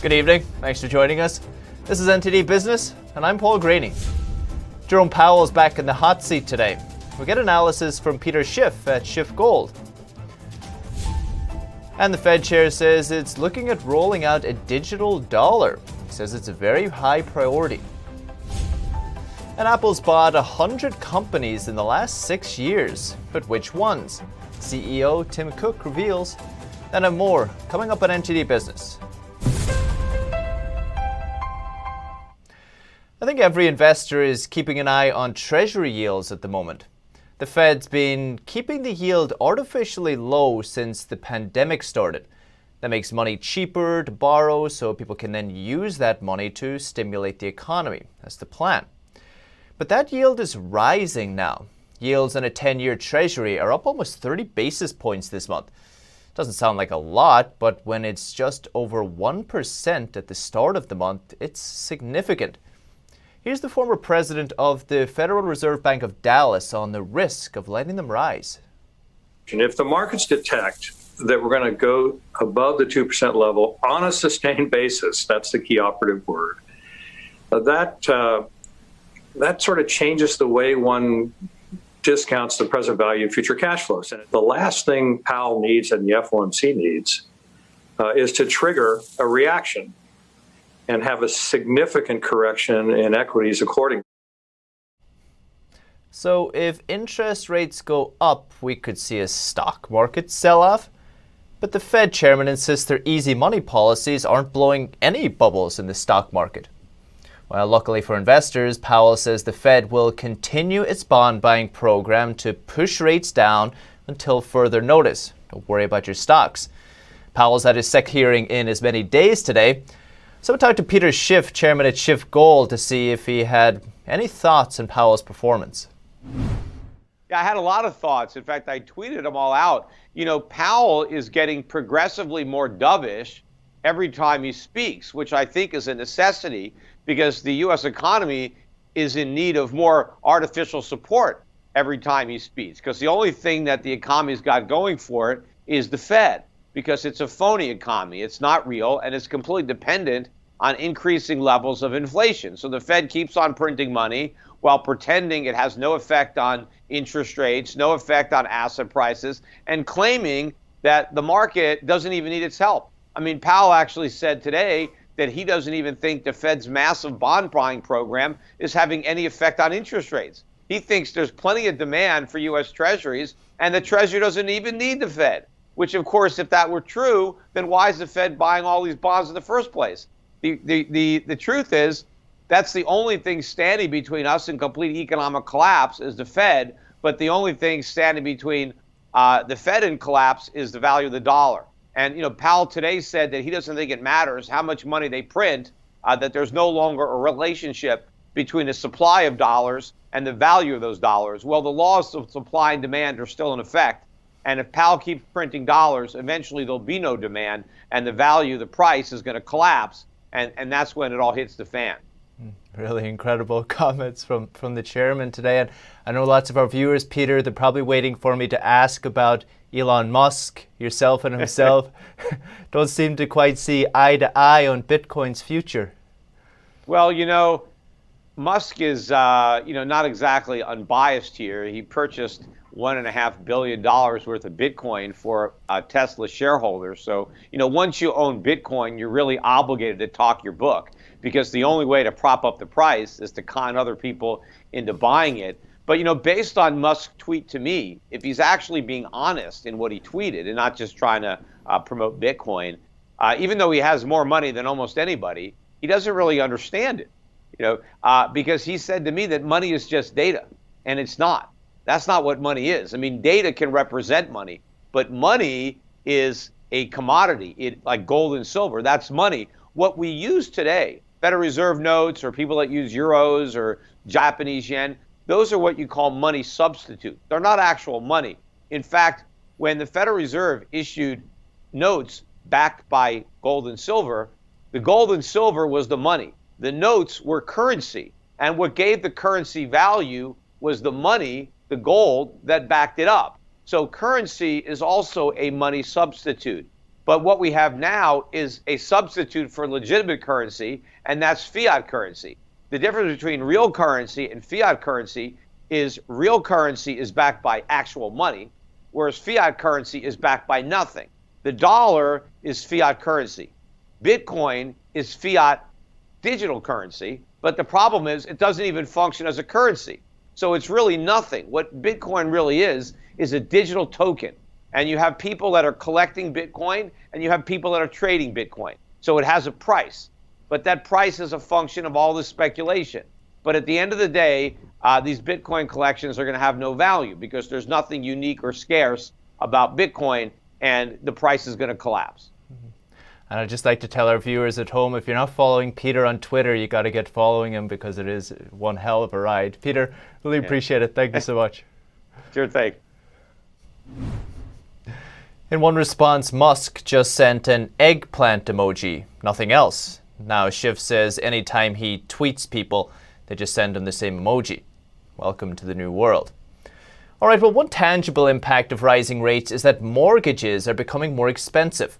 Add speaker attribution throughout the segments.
Speaker 1: Good evening. Thanks for joining us. This is NTD Business, and I'm Paul Graney. Jerome Powell's back in the hot seat today. We'll get analysis from Peter Schiff at Schiff Gold. And the Fed chair says it's looking at rolling out a digital dollar. He says it's a very high priority. And Apple's bought 100 companies in the last 6 years. But which ones? CEO Tim Cook reveals. And more coming up on NTD Business. I think every investor is keeping an eye on Treasury yields at the moment. The Fed's been keeping the yield artificially low since the pandemic started. That makes money cheaper to borrow so people can then use that money to stimulate the economy. That's the plan. But that yield is rising now. Yields on a 10-year Treasury are up almost 30 basis points this month. Doesn't sound like a lot, but when it's just over 1% at the start of the month, it's significant. Here's the former president of the Federal Reserve Bank of Dallas on the risk of letting them rise.
Speaker 2: If the markets detect that we're going to go above the 2% level on a sustained basis, that's the key operative word, that sort of changes the way one discounts the present value of future cash flows. And the last thing Powell needs and the FOMC needs is to trigger a reaction and have a significant correction in equities accordingly.
Speaker 1: So if interest rates go up, we could see a stock market sell-off. But the Fed chairman insists their easy money policies aren't blowing any bubbles in the stock market. Well, luckily for investors, Powell says the Fed will continue its bond buying program to push rates down until further notice. Don't worry about your stocks. Powell's at his SEC hearing in as many days today. So we talked to Peter Schiff, chairman at Schiff Gold, to see if he had any thoughts on Powell's performance.
Speaker 3: Yeah, I had a lot of thoughts. In fact, I tweeted them all out. You know, Powell is getting progressively more dovish every time he speaks, which I think is a necessity because the U.S. economy is in need of more artificial support every time he speaks. Because the only thing that the economy's got going for it is the Fed, because it's a phony economy. It's not real, and it's completely dependent on increasing levels of inflation. So the Fed keeps on printing money while pretending it has no effect on interest rates, no effect on asset prices, and claiming that the market doesn't even need its help. I mean, Powell actually said today that he doesn't even think the Fed's massive bond buying program is having any effect on interest rates. He thinks there's plenty of demand for U.S. Treasuries, and the Treasury doesn't even need the Fed, which, of course, if that were true, then why is the Fed buying all these bonds in the first place? The truth is, that's the only thing standing between us and complete economic collapse is the Fed, but the only thing standing between the Fed and collapse is the value of the dollar. And, you know, Powell today said that he doesn't think it matters how much money they print, that there's no longer a relationship between the supply of dollars and the value of those dollars. Well, the laws of supply and demand are still in effect. And if Powell keeps printing dollars, eventually there'll be no demand and the value, the price is going to collapse. And that's when it all hits the fan.
Speaker 1: Really incredible comments from the chairman today. And I know lots of our viewers, Peter, they're probably waiting for me to ask about Elon Musk, yourself and himself. Don't seem to quite see eye to eye on Bitcoin's future.
Speaker 3: Well, you know, Musk is, not exactly unbiased here. He purchased $1.5 billion worth of Bitcoin for Tesla shareholders. So, you know, once you own Bitcoin, you're really obligated to talk your book because the only way to prop up the price is to con other people into buying it. But, you know, based on Musk's tweet to me, if he's actually being honest in what he tweeted and not just trying to promote Bitcoin, even though he has more money than almost anybody, he doesn't really understand it, because he said to me that money is just data, and it's not. That's not what money is. I mean, data can represent money, but money is a commodity, like gold and silver. That's money. What we use today, Federal Reserve notes or people that use euros or Japanese yen, those are what you call money substitute. They're not actual money. In fact, when the Federal Reserve issued notes backed by gold and silver, the gold and silver was the money. The notes were currency. And what gave the currency value was the money, the gold, that backed it up. So currency is also a money substitute. But what we have now is a substitute for legitimate currency, and that's fiat currency. The difference between real currency and fiat currency is real currency is backed by actual money, whereas fiat currency is backed by nothing. The dollar is fiat currency. Bitcoin is fiat digital currency, but the problem is it doesn't even function as a currency. So it's really nothing. What Bitcoin really is a digital token. And you have people that are collecting Bitcoin and you have people that are trading Bitcoin. So it has a price, but that price is a function of all this speculation. But at the end of the day, these Bitcoin collections are going to have no value because there's nothing unique or scarce about Bitcoin, and the price is going to collapse.
Speaker 1: And I'd just like to tell our viewers at home, if you're not following Peter on Twitter, you got to get following him because it is one hell of a ride. Peter, really appreciate it. Thank you so much.
Speaker 3: Sure thing.
Speaker 1: In one response, Musk just sent an eggplant emoji, nothing else. Now Schiff says anytime he tweets people, they just send him the same emoji. Welcome to the new world. All right, well, one tangible impact of rising rates is that mortgages are becoming more expensive.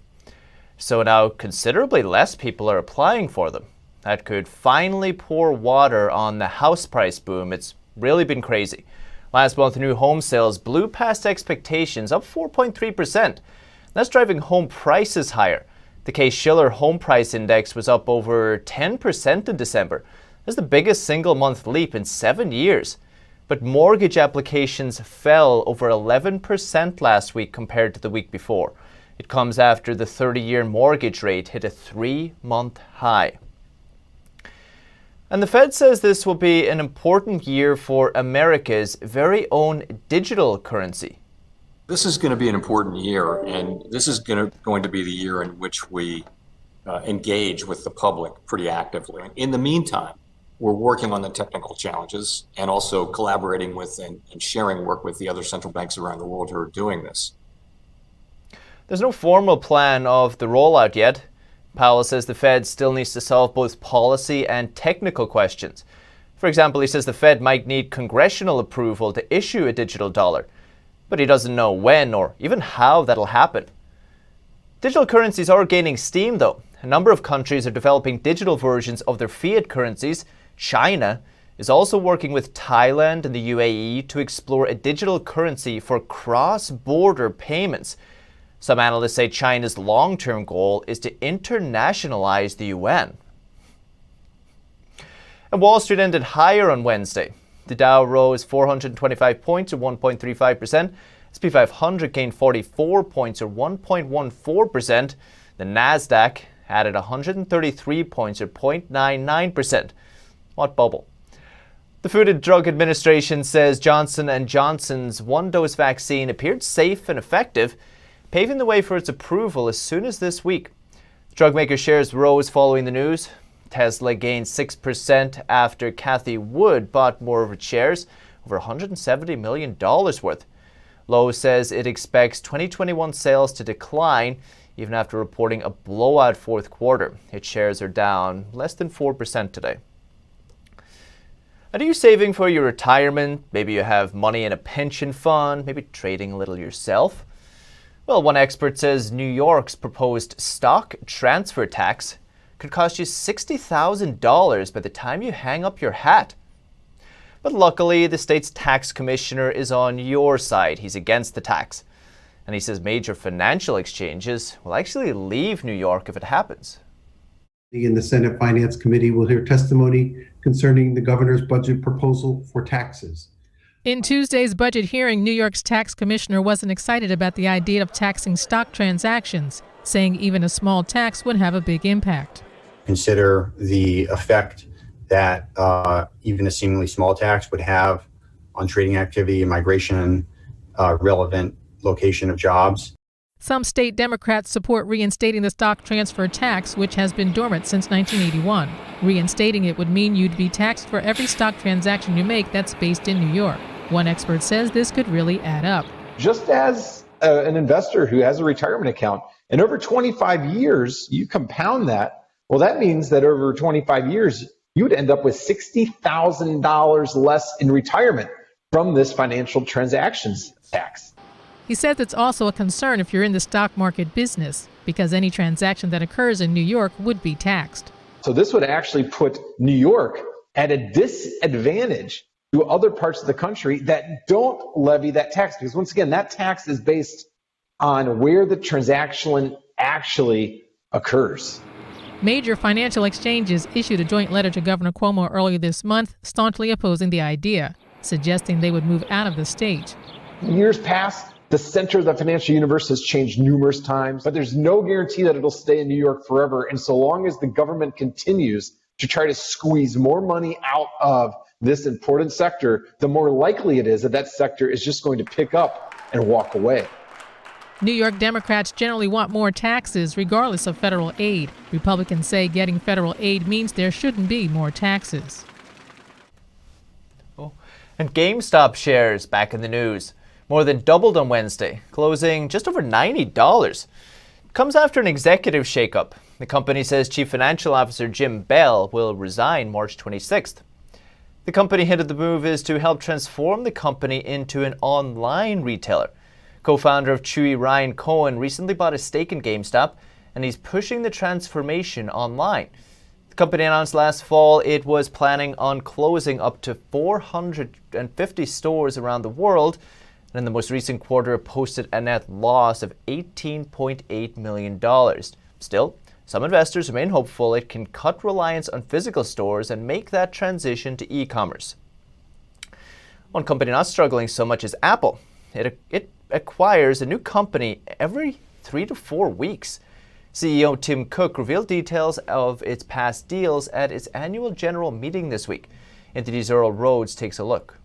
Speaker 1: So now considerably less people are applying for them. That could finally pour water on the house price boom. It's really been crazy. Last month, new home sales blew past expectations, up 4.3%. That's driving home prices higher. The Case-Shiller Home Price Index was up over 10% in December. That's the biggest single-month leap in 7 years. But mortgage applications fell over 11% last week compared to the week before. It comes after the 30-year mortgage rate hit a 3-month high. And the Fed says this will be an important year for America's very own digital currency.
Speaker 4: This is going to be an important year, and this is going to be the year in which we engage with the public pretty actively. In the meantime, we're working on the technical challenges and also collaborating with and sharing work with the other central banks around the world who are doing this.
Speaker 1: There's no formal plan of the rollout yet. Powell says the Fed still needs to solve both policy and technical questions. For example, he says the Fed might need congressional approval to issue a digital dollar, but he doesn't know when or even how that'll happen. Digital currencies are gaining steam, though. A number of countries are developing digital versions of their fiat currencies. China is also working with Thailand and the UAE to explore a digital currency for cross-border payments. Some analysts say China's long-term goal is to internationalize the yuan. And Wall Street ended higher on Wednesday. The Dow rose 425 points or 1.35%. S&P 500 gained 44 points or 1.14%. The Nasdaq added 133 points or 0.99%. What bubble? The Food and Drug Administration says Johnson & Johnson's one-dose vaccine appeared safe and effective, paving the way for its approval as soon as this week. The drug maker shares rose following the news. Tesla gained 6% after Cathie Wood bought more of its shares, over $170 million worth. Lowe says it expects 2021 sales to decline even after reporting a blowout fourth quarter. Its shares are down less than 4% today. And are you saving for your retirement? Maybe you have money in a pension fund, maybe trading a little yourself. Well, one expert says New York's proposed stock transfer tax could cost you $60,000 by the time you hang up your hat. But luckily, the state's tax commissioner is on your side. He's against the tax. And he says major financial exchanges will actually leave New York if it happens.
Speaker 5: In the Senate Finance Committee, we'll hear testimony concerning the governor's budget proposal for taxes.
Speaker 6: In Tuesday's budget hearing, New York's tax commissioner wasn't excited about the idea of taxing stock transactions, saying even a small tax would have a big impact.
Speaker 7: Consider the effect that even a seemingly small tax would have on trading activity, migration, relevant location of jobs.
Speaker 6: Some state Democrats support reinstating the stock transfer tax, which has been dormant since 1981. Reinstating it would mean you'd be taxed for every stock transaction you make that's based in New York. One expert says this could really add up.
Speaker 8: Just as an investor who has a retirement account, and over 25 years, you compound that, well, that means that over 25 years, you would end up with $60,000 less in retirement from this financial transactions tax.
Speaker 6: He says it's also a concern if you're in the stock market business. because any transaction that occurs in New York would be taxed.
Speaker 8: So this would actually put New York at a disadvantage to other parts of the country that don't levy that tax. Because once again, that tax is based on where the transaction actually occurs.
Speaker 6: Major financial exchanges issued a joint letter to Governor Cuomo earlier this month, staunchly opposing the idea, suggesting they would move out of the state.
Speaker 8: In years past, the center of the financial universe has changed numerous times, but there's no guarantee that it'll stay in New York forever. And so long as the government continues to try to squeeze more money out of this important sector, the more likely it is that that sector is just going to pick up and walk away.
Speaker 6: New York Democrats generally want more taxes regardless of federal aid. Republicans say getting federal aid means there shouldn't be more taxes.
Speaker 1: And GameStop shares back in the news. More than doubled on Wednesday, closing just over $90. Comes after an executive shakeup. The company says Chief Financial Officer Jim Bell will resign March 26th. The company hinted the move is to help transform the company into an online retailer. Co-founder of Chewy, Ryan Cohen, recently bought a stake in GameStop, and he's pushing the transformation online. The company announced last fall it was planning on closing up to 450 stores around the world, and in the most recent quarter it posted a net loss of $18.8 million. Still, some investors remain hopeful it can cut reliance on physical stores and make that transition to e-commerce. One company not struggling so much is Apple. It acquires a new company every 3 to 4 weeks. CEO Tim Cook revealed details of its past deals at its annual general meeting this week. NTD's Earl Rhodes takes a look.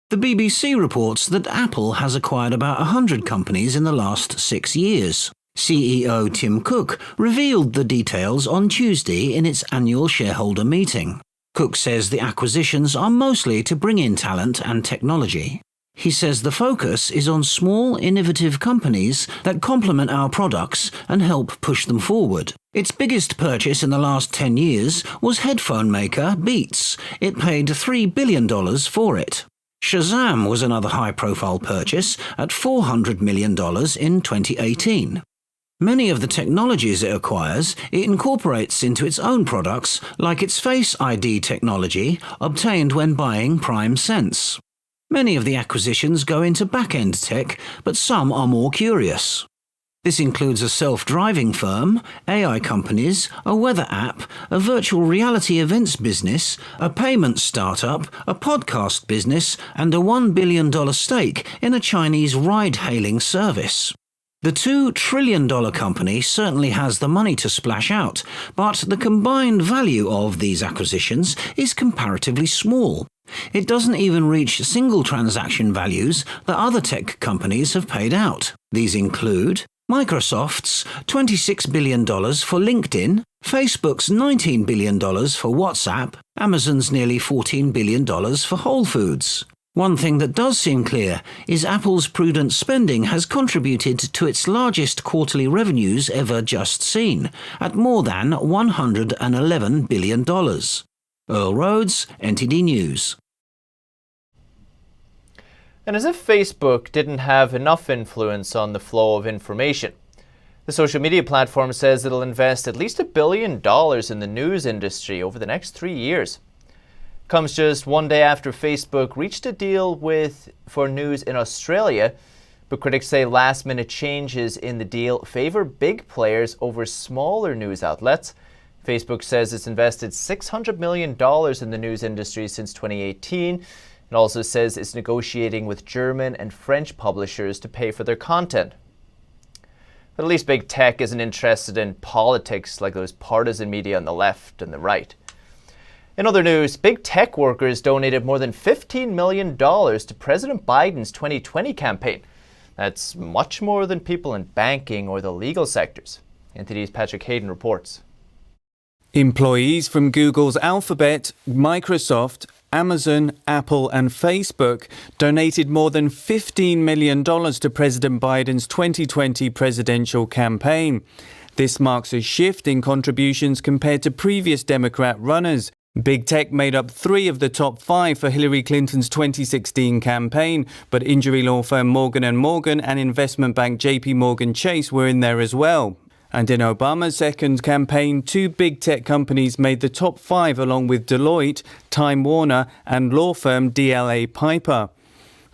Speaker 9: The BBC reports that Apple has acquired about 100 companies in the last 6 years. CEO Tim Cook revealed the details on Tuesday in its annual shareholder meeting. Cook says the acquisitions are mostly to bring in talent and technology. He says the focus is on small, innovative companies that complement our products and help push them forward. Its biggest purchase in the last 10 years was headphone maker Beats. It paid $3 billion for it. Shazam was another high-profile purchase at $400 million in 2018. Many of the technologies it acquires, it incorporates into its own products, like its Face ID technology, obtained when buying Prime Sense. Many of the acquisitions go into back-end tech, but some are more curious. This includes a self-driving firm, AI companies, a weather app, a virtual reality events business, a payment startup, a podcast business, and a $1 billion stake in a Chinese ride-hailing service. The $2 trillion company certainly has the money to splash out, but the combined value of these acquisitions is comparatively small. It doesn't even reach single transaction values that other tech companies have paid out. These include Microsoft's $26 billion for LinkedIn, Facebook's $19 billion for WhatsApp, Amazon's nearly $14 billion for Whole Foods. One thing that does seem clear is Apple's prudent spending has contributed to its largest quarterly revenues ever just seen, at more than $111 billion. Earl Rhodes, NTD News.
Speaker 1: And as if Facebook didn't have enough influence on the flow of information, the social media platform says it'll invest at least $1 billion in the news industry over the next 3 years. Comes just one day after Facebook reached a deal for news in Australia, but critics say last-minute changes in the deal favor big players over smaller news outlets. Facebook says it's invested $600 million in the news industry since 2018. It also says it's negotiating with German and French publishers to pay for their content. But at least big tech isn't interested in politics like those partisan media on the left and the right. In other news, big tech workers donated more than $15 million to President Biden's 2020 campaign. That's much more than people in banking or the legal sectors. NTD's Patrick Hayden reports.
Speaker 10: Employees from Google's Alphabet, Microsoft, Amazon, Apple and Facebook donated more than $15 million to President Biden's 2020 presidential campaign. This marks a shift in contributions compared to previous Democrat runners. Big tech made up 3 of the top 5 for Hillary Clinton's 2016 campaign, but injury law firm Morgan & Morgan and investment bank JP Morgan Chase were in there as well. And in Obama's second campaign, 2 big tech companies made the top 5 along with Deloitte, Time Warner and law firm DLA Piper.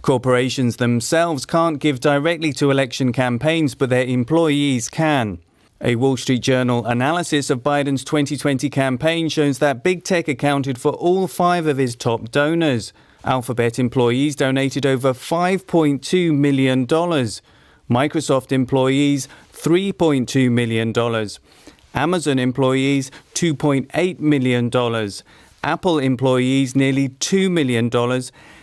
Speaker 10: Corporations themselves can't give directly to election campaigns, but their employees can. A Wall Street Journal analysis of Biden's 2020 campaign shows that big tech accounted for all 5 of his top donors. Alphabet employees donated over $5.2 million. Microsoft employees, $3.2 million. Amazon employees, $2.8 million. Apple employees, nearly $2 million.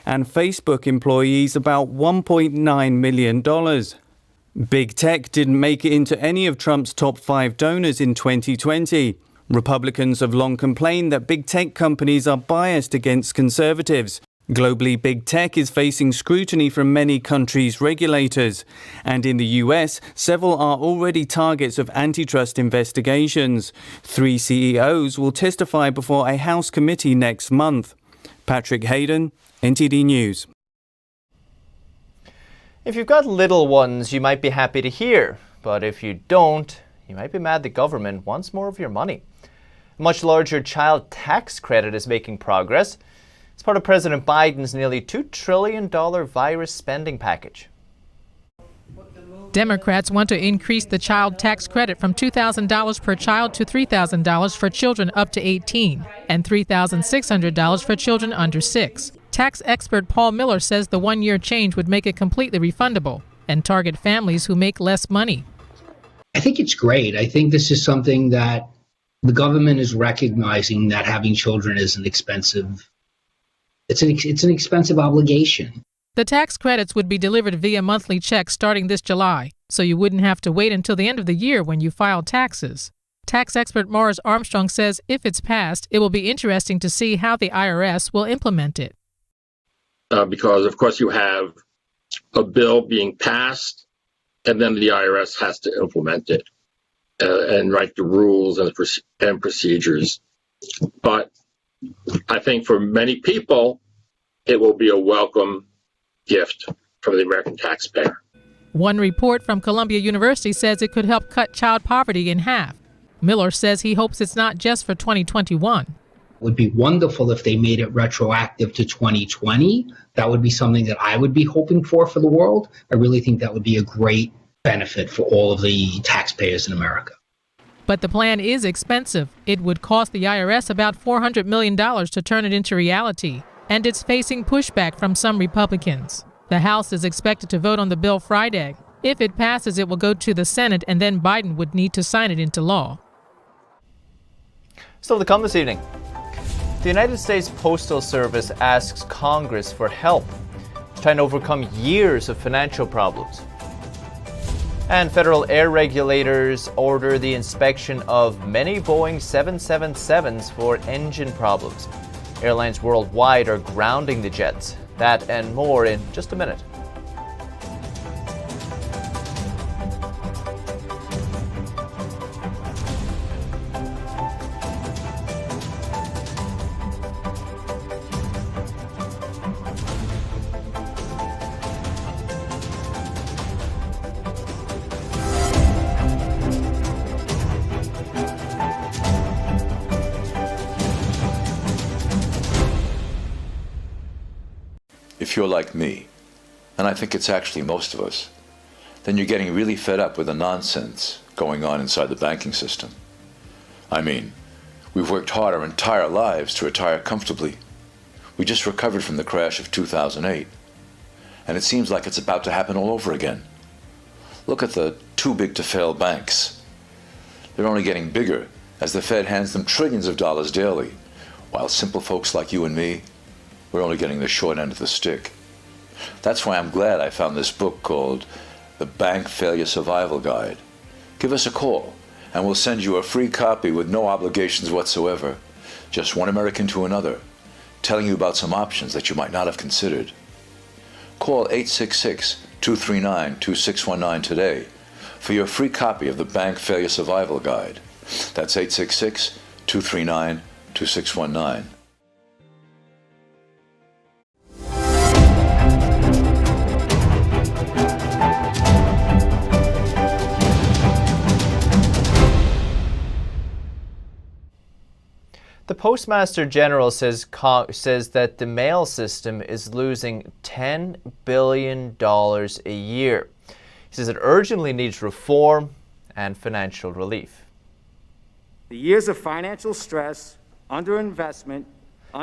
Speaker 10: And Facebook employees, about $1.9 million. Big tech didn't make it into any of Trump's top 5 donors in 2020. Republicans have long complained that big tech companies are biased against conservatives. Globally, big tech is facing scrutiny from many countries' regulators. And in the US, several are already targets of antitrust investigations. 3 CEOs will testify before a House committee next month. Patrick Hayden, NTD News.
Speaker 1: If you've got little ones, you might be happy to hear. But if you don't, you might be mad the government wants more of your money. A much larger child tax credit is making progress. It's part of President Biden's nearly $2 trillion virus spending package.
Speaker 6: Democrats want to increase the child tax credit from $2,000 per child to $3,000 for children up to 18 and $3,600 for children under 6. Tax expert Paul Miller says the one-year change would make it completely refundable and target families who make less money.
Speaker 11: I think it's great. I think this is something that the government is recognizing, that having children is an expensive obligation.
Speaker 6: The tax credits would be delivered via monthly checks starting this July, so you wouldn't have to wait until the end of the year when you file taxes. Tax expert Morris Armstrong says if it's passed, it will be interesting to see how the IRS will implement it.
Speaker 12: Because, of course, you have a bill being passed, and then the IRS has to implement it and write the rules and procedures. But I think for many people, it will be a welcome gift from the American taxpayer.
Speaker 6: One report from Columbia University says it could help cut child poverty in half. Miller says he hopes it's not just for 2021.
Speaker 11: It would be wonderful if they made it retroactive to 2020. That would be something that I would be hoping for the world. I really think that would be a great benefit for all of the taxpayers in America.
Speaker 6: But the plan is expensive. It would cost the IRS about $400 million to turn it into reality. And it's facing pushback from some Republicans. The House is expected to vote on the bill Friday. If it passes, it will go to the Senate, and then Biden would need to sign it into law.
Speaker 1: Still to come this evening. The United States Postal Service asks Congress for help. It's trying to overcome years of financial problems. And federal air regulators order the inspection of many Boeing 777s for engine problems. Airlines worldwide are grounding the jets. That and more in just a minute.
Speaker 13: If you're like me, and I think it's actually most of us, then you're getting really fed up with the nonsense going on inside the banking system. I mean, we've worked hard our entire lives to retire comfortably. We just recovered from the crash of 2008, and it seems like it's about to happen all over again. Look at the too-big-to-fail banks. They're only getting bigger as the Fed hands them trillions of dollars daily, while simple folks like you and me, we're only getting the short end of the stick. That's why I'm glad I found this book called The Bank Failure Survival Guide. Give us a call, and we'll send you a free copy with no obligations whatsoever. Just one American to another, telling you about some options that you might not have considered. Call 866-239-2619 today for your free copy of the Bank Failure Survival Guide. That's 866-239-2619. 2619.
Speaker 1: The Postmaster General says that the mail system is losing $10 billion a year. He says it urgently needs reform and financial relief.
Speaker 14: The years of financial stress, underinvestment,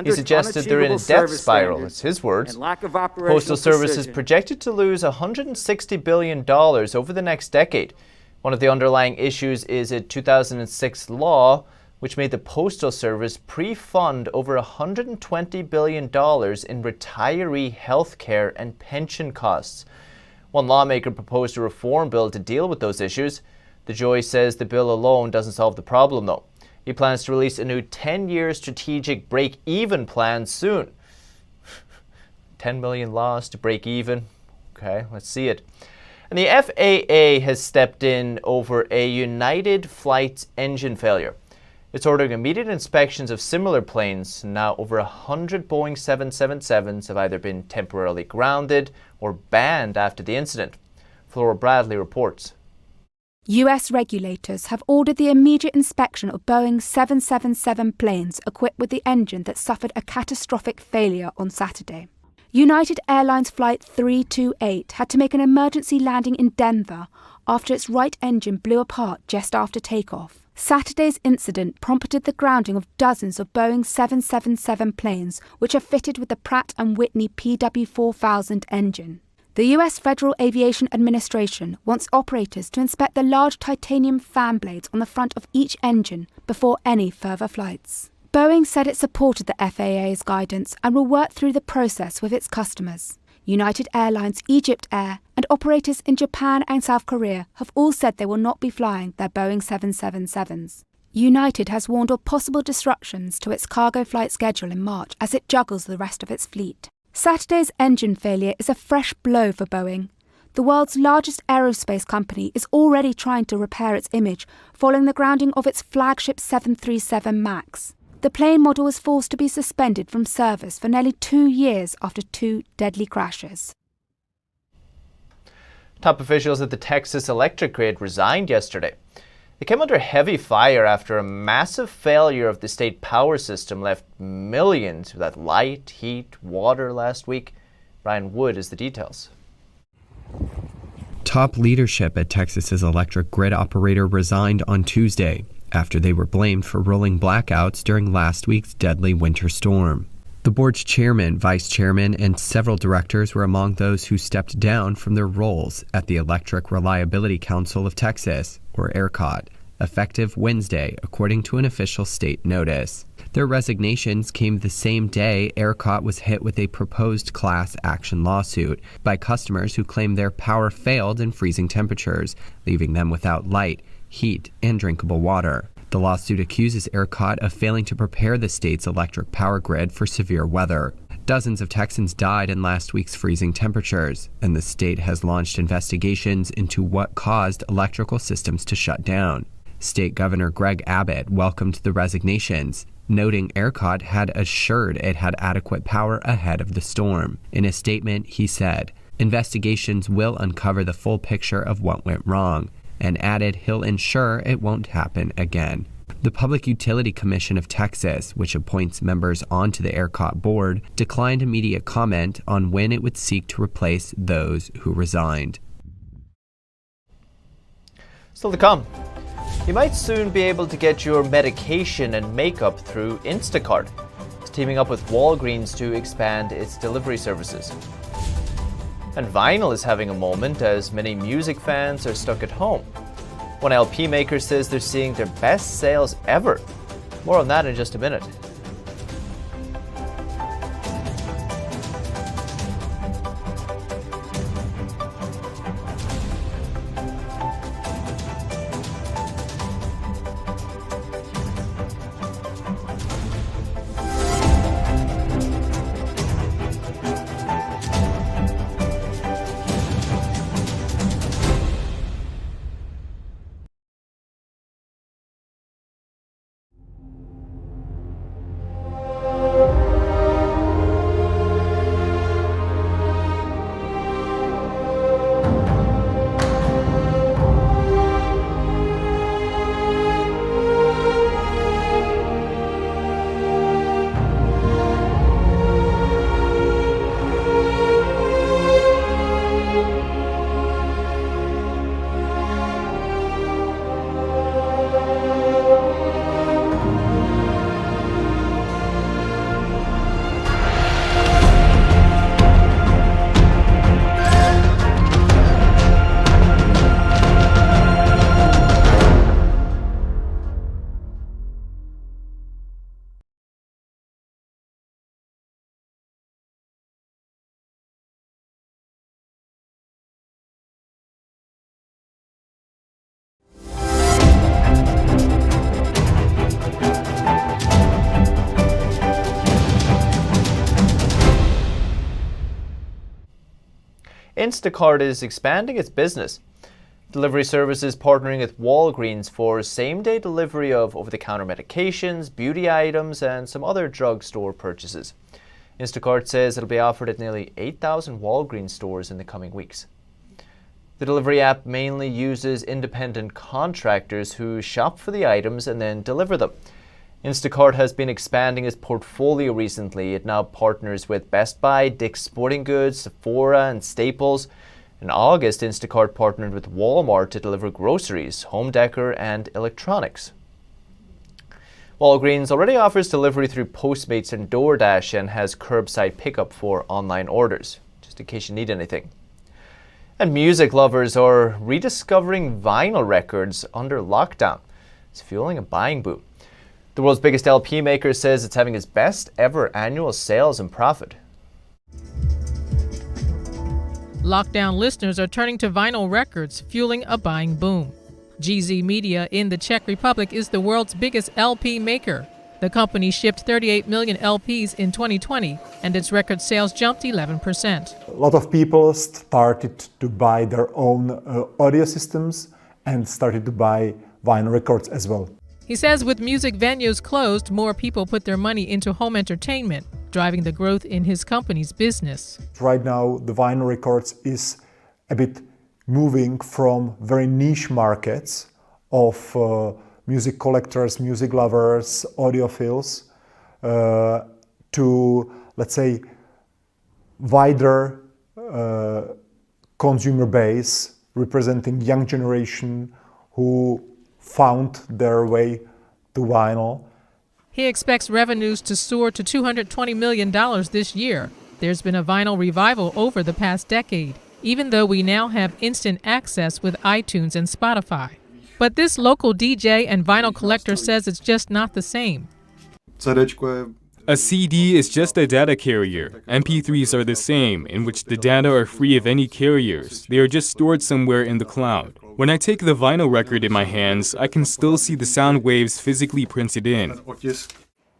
Speaker 1: he suggested they're in a death spiral, it's his words. Postal Service is projected to lose $160 billion over the next decade. One of the underlying issues is a 2006 law which made the Postal Service pre-fund over $120 billion in retiree health care and pension costs. One lawmaker proposed a reform bill to deal with those issues. DeJoy says the bill alone doesn't solve the problem, though. He plans to release a new 10-year strategic break-even plan soon. 10 million lost to break even. Okay, let's see it. And the FAA has stepped in over a United flight's engine failure. It's ordering immediate inspections of similar planes. Now over 100 Boeing 777s have either been temporarily grounded or banned after the incident. Flora Bradley reports.
Speaker 15: US regulators have ordered the immediate inspection of Boeing 777 planes equipped with the engine that suffered a catastrophic failure on Saturday. United Airlines Flight 328 had to make an emergency landing in Denver after its right engine blew apart just after takeoff. Saturday's incident prompted the grounding of dozens of Boeing 777 planes, which are fitted with the Pratt & Whitney PW4000 engine. The US Federal Aviation Administration wants operators to inspect the large titanium fan blades on the front of each engine before any further flights. Boeing said it supported the FAA's guidance and will work through the process with its customers. United Airlines, Egypt Air, and operators in Japan and South Korea have all said they will not be flying their Boeing 777s. United has warned of possible disruptions to its cargo flight schedule in March as it juggles the rest of its fleet. Saturday's engine failure is a fresh blow for Boeing. The world's largest aerospace company is already trying to repair its image following the grounding of its flagship 737 MAX. The plane model was forced to be suspended from service for nearly 2 years after 2 deadly crashes.
Speaker 1: Top officials at the Texas electric grid resigned yesterday. They came under heavy fire after a massive failure of the state power system left millions without light, heat, water last week. Ryan Wood has the details.
Speaker 16: Top leadership at Texas's electric grid operator resigned on Tuesday after they were blamed for rolling blackouts during last week's deadly winter storm. The board's chairman, vice chairman, and several directors were among those who stepped down from their roles at the Electric Reliability Council of Texas, or ERCOT, effective Wednesday, according to an official state notice. Their resignations came the same day ERCOT was hit with a proposed class action lawsuit by customers who claim their power failed in freezing temperatures, leaving them without light, heat, and drinkable water. The lawsuit accuses ERCOT of failing to prepare the state's electric power grid for severe weather. Dozens of Texans died in last week's freezing temperatures, and the state has launched investigations into what caused electrical systems to shut down. State Governor Greg Abbott welcomed the resignations, noting ERCOT had assured it had adequate power ahead of the storm. In a statement, he said, "Investigations will uncover the full picture of what went wrong," and added he'll ensure it won't happen again. The Public Utility Commission of Texas, which appoints members onto the ERCOT board, declined immediate comment on when it would seek to replace those who resigned.
Speaker 1: Still to come. You might soon be able to get your medication and makeup through Instacart. It's teaming up with Walgreens to expand its delivery services. And vinyl is having a moment as many music fans are stuck at home. One LP maker says they're seeing their best sales ever. More on that in just a minute. Instacart is expanding its business. Delivery services partnering with Walgreens for same-day delivery of over-the-counter medications, beauty items, and some other drugstore purchases. Instacart says it'll be offered at nearly 8,000 Walgreens stores in the coming weeks. The delivery app mainly uses independent contractors who shop for the items and then deliver them. Instacart has been expanding its portfolio recently. It now partners with Best Buy, Dick's Sporting Goods, Sephora, and Staples. In August, Instacart partnered with Walmart to deliver groceries, home decor, and electronics. Walgreens already offers delivery through Postmates and DoorDash and has curbside pickup for online orders, just in case you need anything. And music lovers are rediscovering vinyl records under lockdown. It's fueling a buying boom. The world's biggest LP maker says it's having its best ever annual sales and profit.
Speaker 6: Lockdown listeners are turning to vinyl records, fueling a buying boom. GZ Media in the Czech Republic is the world's biggest LP maker. The company shipped 38 million LPs in 2020, and its record sales jumped 11%.
Speaker 17: A lot of people started to buy their own audio systems and started to buy vinyl records as well.
Speaker 6: He says with music venues closed, more people put their money into home entertainment, driving the growth in his company's business.
Speaker 17: Right now, the vinyl records is a bit moving from very niche markets of music collectors, music lovers, audiophiles, to, let's say, wider consumer base representing young generation who found their way to vinyl.
Speaker 6: He expects revenues to soar to $220 million this year. There's been a vinyl revival over the past decade, even though we now have instant access with iTunes and Spotify. But this local DJ and vinyl collector says it's just not the same.
Speaker 18: A CD is just a data carrier. MP3s are the same, in which the data are free of any carriers. They are just stored somewhere in the cloud. When I take the vinyl record in my hands, I can still see the sound waves physically printed in.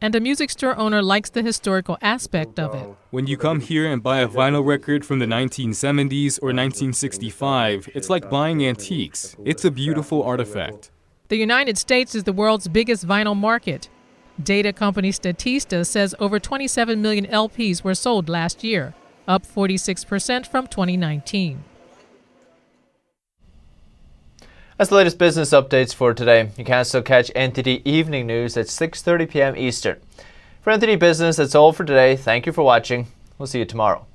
Speaker 6: And a music store owner likes the historical aspect of it.
Speaker 18: When you come here and buy a vinyl record from the 1970s or 1965, it's like buying antiques. It's a beautiful artifact.
Speaker 6: The United States is the world's biggest vinyl market. Data company Statista says over 27 million LPs were sold last year, up 46% from 2019.
Speaker 1: That's the latest business updates for today. You can still catch NTD Evening News at 6:30 p.m. Eastern. For NTD Business, that's all for today. Thank you for watching. We'll see you tomorrow.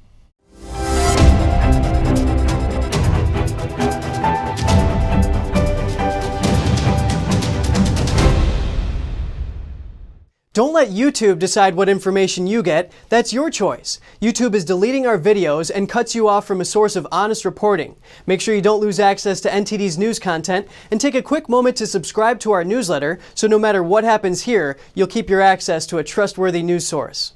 Speaker 19: Don't let YouTube decide what information you get. That's your choice. YouTube is deleting our videos and cuts you off from a source of honest reporting. Make sure you don't lose access to NTD's news content, and take a quick moment to subscribe to our newsletter so no matter what happens here, you'll keep your access to a trustworthy news source.